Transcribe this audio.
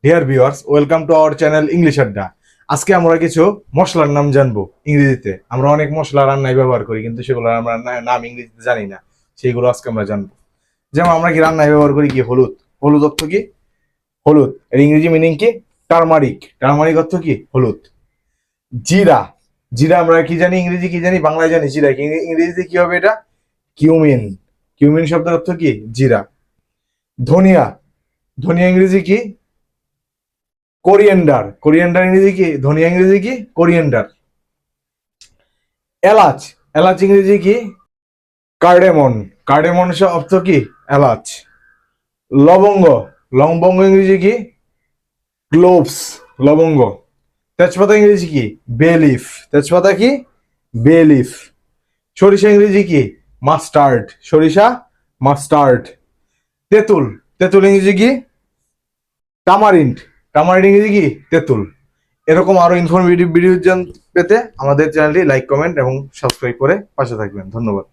Dear viewers, welcome to our channel English আড্ডা। আজকে আমরা কিছু মশলার নাম জানবো ইংরেজিতে। আমরা অনেক মশলা রান্নায় ব্যবহার করি, কিন্তু সেগুলো আমরা নাম ইংরেজিতে জানি না। সেইগুলো আজকে আমরা জানবো। যেমন আমরা কি রান্নায় ব্যবহার করি কি হলুদ। হলুদ অর্থ কি? হলুদ। এর ইংরেজি মিনিং কি? টারমারিক। টারমারিক অর্থ কি? হলুদ। জিরা। জিরা আমরা কি জানি, ইংরেজি কি জানি, বাংলায় জানি জিরা। ইংরেজিতে কি হবে এটা? কিউমিন। কিউমিন শব্দের অর্থ কি? জিরা। ধনিয়া। ধনিয়া ইংরেজি কি? কোরিয়েন্ডার। কোরিয়েন্ডার ইংরেজি কি? ধনিয়া ইংরেজি কি? কোরিয়েন্ডার। এলাচ। এলাচ ইংরেজি কি? কার্ডেমন। কার্ডেমন অর্থ কি? এলাচ। লবঙ্গ। লবঙ্গ ইংরেজি কি? ক্লোভস। লবঙ্গ। তেজপাতা ইংরেজি কি? Bay leaf. তেজপাতা কি? Bay leaf. সরিষা ইংরেজি কি? মাস্টার্ড। সরিষা মাস্টার্ড। তেঁতুল। তেঁতুল ইংরেজি কি? টামারিন্ড। টামারিন্ড ইংরেজি কি? তেঁতুল। এরকম আরো ইনফরমেটিভ ভিডিও পেতে আমাদের চ্যানেলটি লাইক, কমেন্ট এবং সাবস্ক্রাইব করে পাশে থাকবেন। ধন্যবাদ।